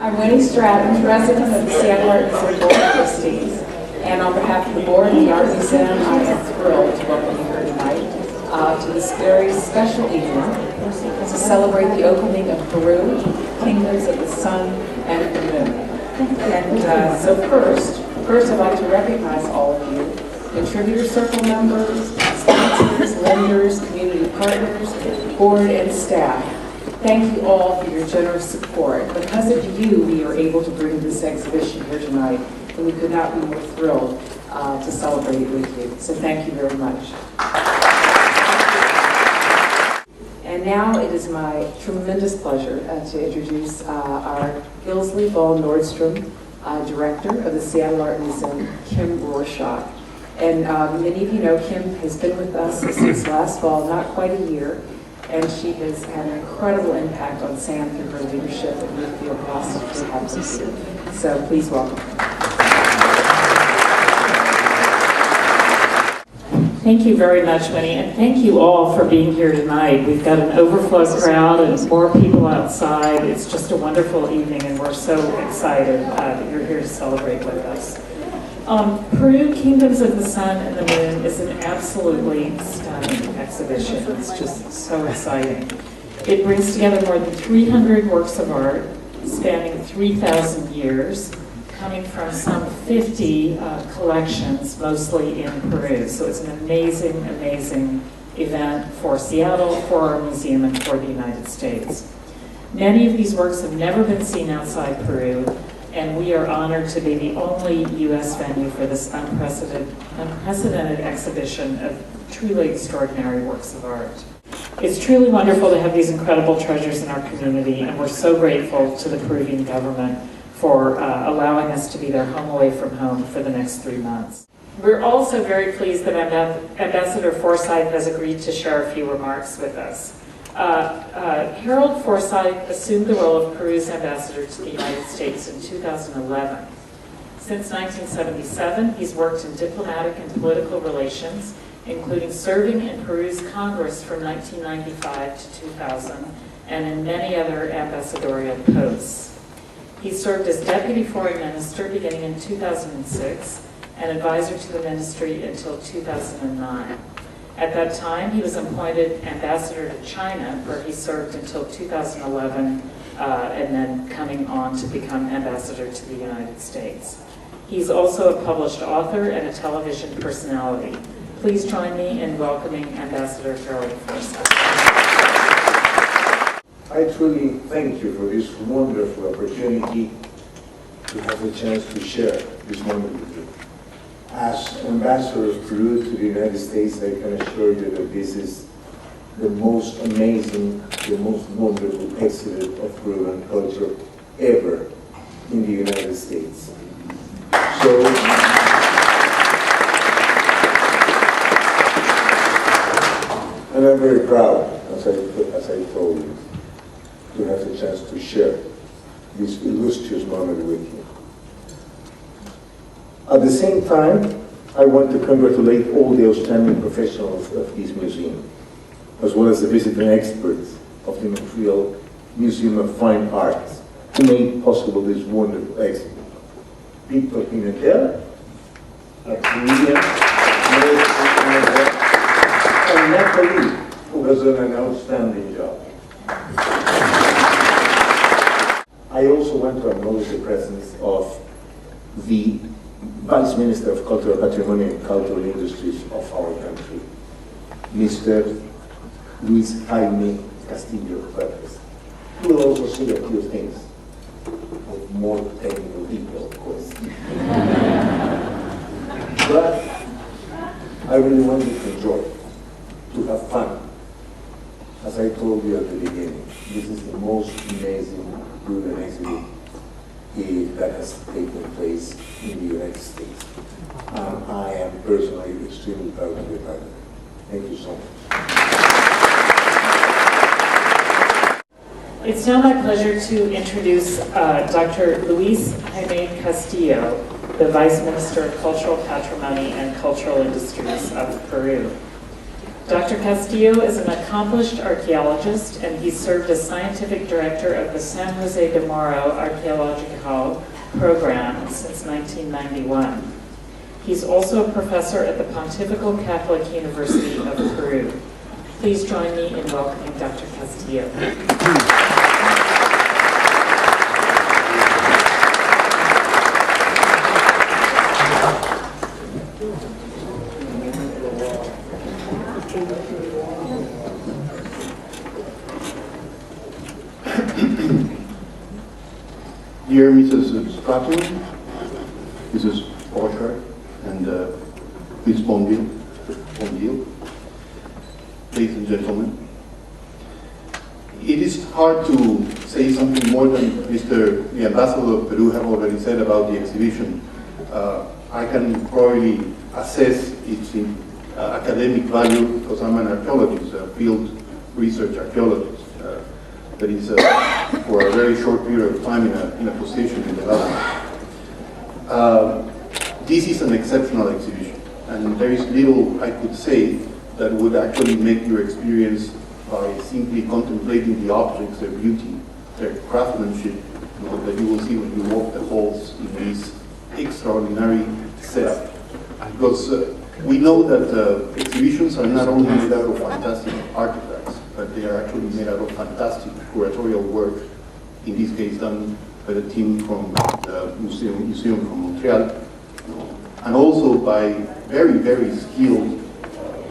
I'm Winnie Stratton, president of the Seattle Art Museum Board of Trustees, and on behalf of the board and the Art Museum, I am thrilled to welcome you here tonight to this very special evening to celebrate the opening of Peru, Kingdoms of the Sun and the Moon. And so first I'd like to recognize all of you, contributor circle members, sponsors, lenders, community partners, board and staff. Thank you all for your generous support. Because of you, we are able to bring this exhibition here tonight, and we could not be more thrilled to celebrate it with you. So thank you very much. And now it is my tremendous pleasure to introduce our Gilsley Ball Nordstrom, director of the Seattle Art Museum, Kim Rorschach. And many of you know Kim has been with us since last fall, not quite a year, and she has had an incredible impact on SAM through her leadership, and we feel blessed to have you here. So please welcome her. Thank you very much, Winnie, and thank you all for being here tonight. We've got an overflow crowd and more people outside. It's just a wonderful evening, and we're so excited that you're here to celebrate with us. Peru, Kingdoms of the Sun and the Moon is an absolutely stunning exhibition. It's just so exciting. It brings together more than 300 works of art spanning 3,000 years, coming from some 50 collections, mostly in Peru. So it's an amazing, amazing event for Seattle, for our museum, and for the United States. Many of these works have never been seen outside Peru, and we are honored to be the only U.S. venue for this unprecedented exhibition of truly extraordinary works of art. It's truly wonderful to have these incredible treasures in our community, and we're so grateful to the Peruvian government for allowing us to be their home away from home for the next 3 months. We're also very pleased that Ambassador Forsyth has agreed to share a few remarks with us. Harold Forsyth assumed the role of Peru's ambassador to the United States in 2011. Since 1977, he's worked in diplomatic and political relations, including serving in Peru's Congress from 1995 to 2000, and in many other ambassadorial posts. He served as Deputy Foreign Minister beginning in 2006 and advisor to the ministry until 2009. At that time, he was appointed ambassador to China, where he served until 2011, and then coming on to become ambassador to the United States. He's also a published author and a television personality. Please join me in welcoming Ambassador Harold Forsyth. I truly thank you for this wonderful opportunity to have the chance to share this moment with you. As Ambassador of Peru to the United States, I can assure you that this is the most amazing, the most wonderful exhibit of Peruvian culture ever in the United States. So, and I'm very proud, as I told you, to have the chance to share this illustrious moment with you. At the same time, I want to congratulate all the outstanding professionals of this museum, as well as the visiting experts of the Montreal Museum of Fine Arts, who made possible this wonderful exhibit. Peter Pimentel, and Natalie, who has done an outstanding job. I also want to acknowledge the presence of the Vice Minister of Cultural Patrimony and Cultural Industries of our country, Mr. Luis Jaime Castillo Pérez, who will also say a few things with more technical detail, of course. But I really want you to enjoy, to have fun. As I told you at the beginning, this is the most amazing Peruvian exhibit that has taken place in the United States. I am personally extremely proud to be part of it. Thank you so much. It's now my pleasure to introduce Dr. Luis Jaime Castillo, the Vice Minister of Cultural Patrimony and Cultural Industries of Peru. Dr. Castillo is an accomplished archaeologist, and he served as scientific director of the San Jose de Moro Archaeological Program since 1991. He's also a professor at the Pontifical Catholic University of Peru. Please join me in welcoming Dr. Castillo. Dear Mrs. Stratton, Mrs. Borchardt, and Ms. Bondil, ladies and gentlemen, it is hard to say something more than the Ambassador of Peru have already said about the exhibition. I can probably assess its academic value because I'm an archaeologist, a field research archaeologist. That is for a very short period of time in a position in the government. This is an exceptional exhibition, and there is little I could say that would actually make your experience by simply contemplating the objects, their beauty, their craftsmanship, that you will see when you walk the halls in this extraordinary setup. Because we know that exhibitions are not only made out of fantastic artifacts, but they are actually made out of fantastic curatorial work, in this case done by the team from the museum from Montreal, and also by very, very skilled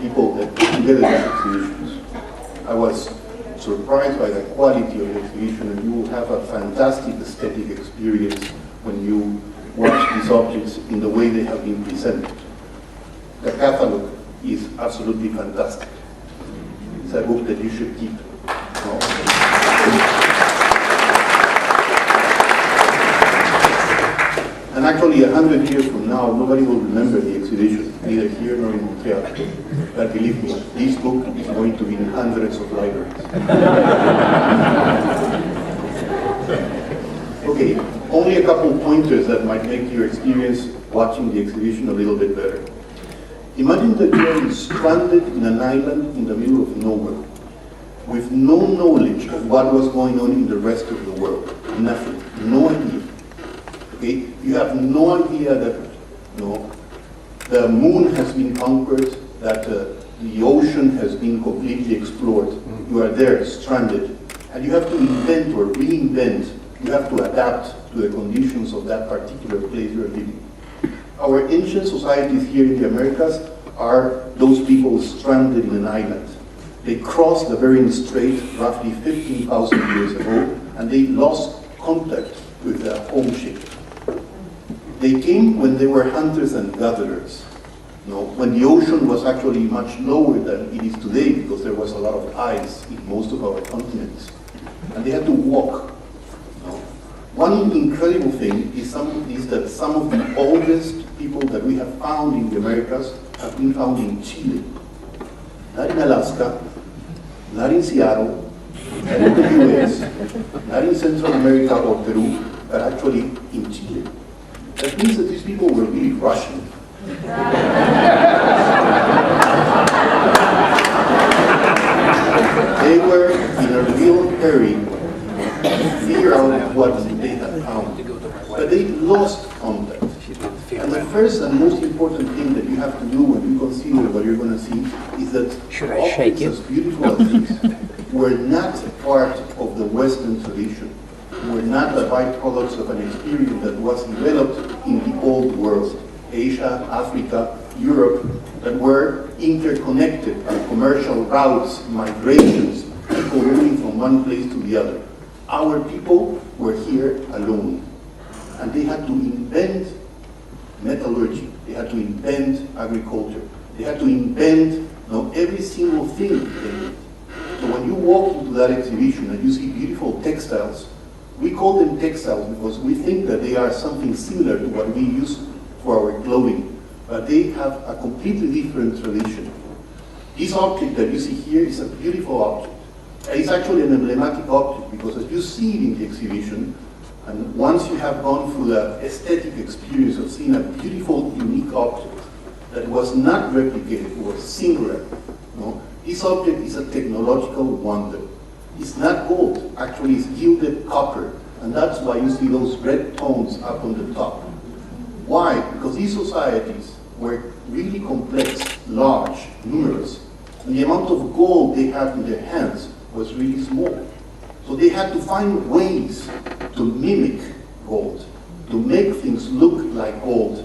people that put together these exhibitions. I was surprised by the quality of the exhibition, and you will have a fantastic aesthetic experience when you watch these objects in the way they have been presented. The catalog is absolutely fantastic. It's a book that you should keep. And actually, 100 years from now, nobody will remember the exhibition, neither here nor in Montreal. But believe me, this book is going to be in hundreds of libraries. Okay, only a couple pointers that might make your experience watching the exhibition a little bit better. Imagine that you are stranded in an island in the middle of nowhere, with no knowledge of what was going on in the rest of the world. Nothing, no idea. Okay? You have no idea that the moon has been conquered, that the ocean has been completely explored. You are there, stranded, and you have to invent or reinvent. You have to adapt to the conditions of that particular place you are living. Our ancient societies here in the Americas are those people stranded in an island. They crossed the Bering Strait roughly 15,000 years ago, and they lost contact with their home ship. They came when they were hunters and gatherers, when the ocean was actually much lower than it is today, because there was a lot of ice in most of our continents. And they had to walk. One incredible thing is that some of the oldest people that we have found in the Americas have been found in Chile. Not in Alaska, not in Seattle, not in the US, not in Central America or Peru, but actually in Chile. That means that these people were really Russian. They were in a real hurry to figure out what they had found. But they lost contact. And the first and most important thing that you have to do when you consider what you're going to see is that objects as beautiful as these were not part of the Western tradition, were not the byproducts of an experience that was developed in the old world, Asia, Africa, Europe, that were interconnected by commercial routes, migrations, people moving from one place to the other. Our people were here alone, and they had to invent metallurgy, they had to invent agriculture, they had to invent every single thing they did. So when you walk into that exhibition and you see beautiful textiles, we call them textiles because we think that they are something similar to what we use for our clothing, but they have a completely different tradition. This object that you see here is a beautiful object. It's actually an emblematic object because as you see it in the exhibition, and once you have gone through the aesthetic experience of seeing a beautiful, unique object that was not replicated, it was singular, No? This object is a technological wonder. It's not gold, actually it's gilded copper, and that's why you see those red tones up on the top. Why? Because these societies were really complex, large, numerous, and the amount of gold they had in their hands was really small. So they had to find ways to mimic gold, to make things look like gold.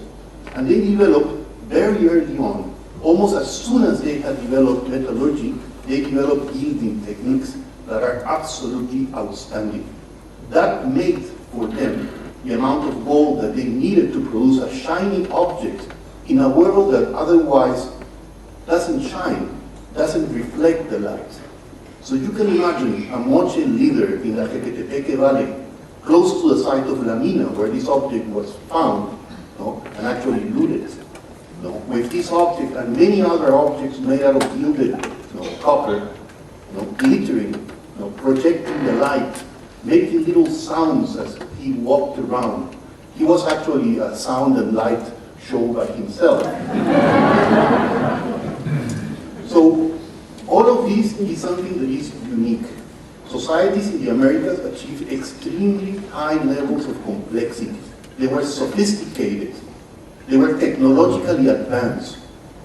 And they developed very early on, almost as soon as they had developed metallurgy, they developed gilding techniques that are absolutely outstanding. That made for them the amount of gold that they needed to produce a shiny object in a world that otherwise doesn't shine, doesn't reflect the light. So you can imagine a Moche leader in the Jequetepeque Valley, close to the site of La Mina, where this object was found, no, and actually looted. No, with this object and many other objects made out of gilded copper, glittering, projecting the light, making little sounds as he walked around. He was actually a sound and light show by himself. So all of this is something that is unique. Societies in the Americas achieved extremely high levels of complexity. They were sophisticated. They were technologically advanced.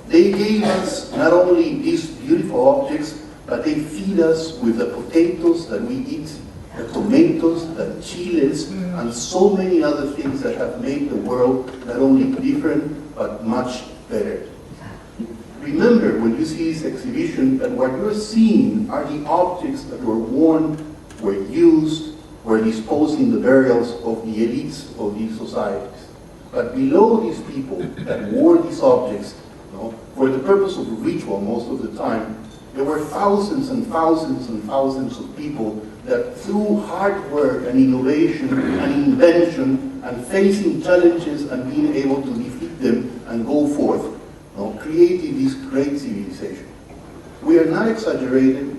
They gave us not only these beautiful objects, but they feed us with the potatoes that we eat, the tomatoes, the chiles, and so many other things that have made the world not only different, but much better. Remember, when you see this exhibition, that what you're seeing are the objects that were worn, were used, were disposed in the burials of the elites of these societies. But below these people that wore these objects, for the purpose of ritual most of the time, there were thousands and thousands and thousands of people that through hard work and innovation and invention and facing challenges and being able to defeat them and go forth, created this great civilization. We are not exaggerating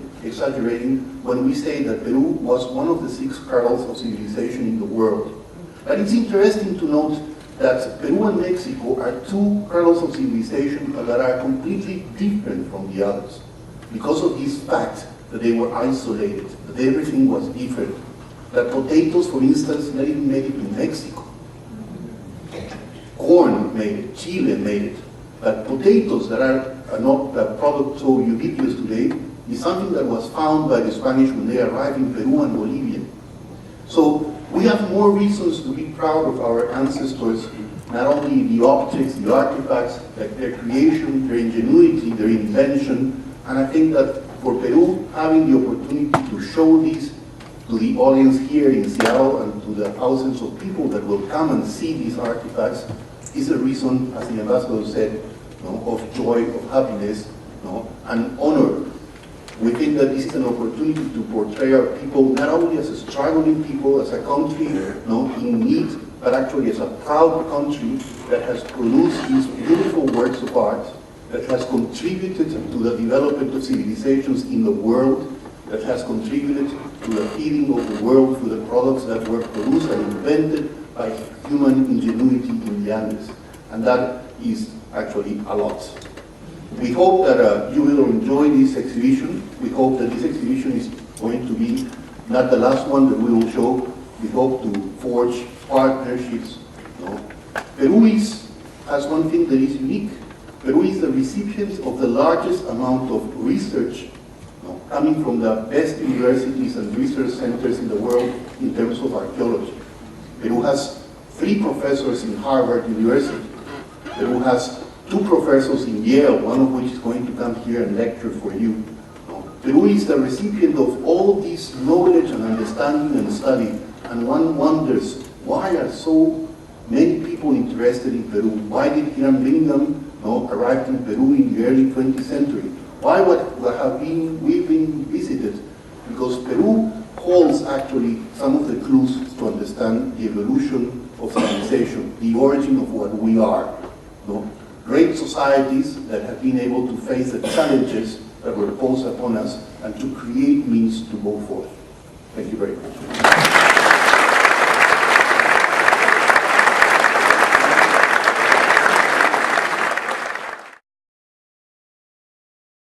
when we say that Peru was one of the 6 kernels of civilization in the world. But it's interesting to note that Peru and Mexico are 2 kernels of civilization that are completely different from the others, because of this fact that they were isolated, that everything was different. That potatoes, for instance, not even made it to Mexico. Corn made it, Chile made it. But potatoes that are not a product so ubiquitous today is something that was found by the Spanish when they arrived in Peru and Bolivia. So we have more reasons to be proud of our ancestors, not only the objects, the artifacts, like their creation, their ingenuity, their invention, and I think that for Peru, having the opportunity to show this to the audience here in Seattle and to the thousands of people that will come and see these artifacts is a reason, as the ambassador said, of joy, of happiness, and honor. We think that this is an opportunity to portray our people not only as a struggling people, as a country in need, but actually as a proud country that has produced these beautiful works of art, that has contributed to the development of civilizations in the world, that has contributed to the feeding of the world through the products that were produced and invented by human ingenuity in the Andes. And that is actually a lot. We hope that you will enjoy this exhibition. We hope that this exhibition is going to be not the last one that we will show. We hope to forge partnerships. Peru has one thing that is unique. Peru is the recipient of the largest amount of research coming from the best universities and research centers in the world in terms of archaeology. Peru has 3 professors in Harvard University. Peru has 2 professors in Yale, one of which is going to come here and lecture for you. Peru is the recipient of all this knowledge and understanding and study, and one wonders, why are so many people interested in Peru? Why did Hiram Bingham arrive in Peru in the early 20th century? Why have we been visited? Because Peru holds actually some of the clues to understand the evolution of civilization, the origin of what we are. Great societies that have been able to face the challenges that were posed upon us and to create means to go forth. Thank you very much.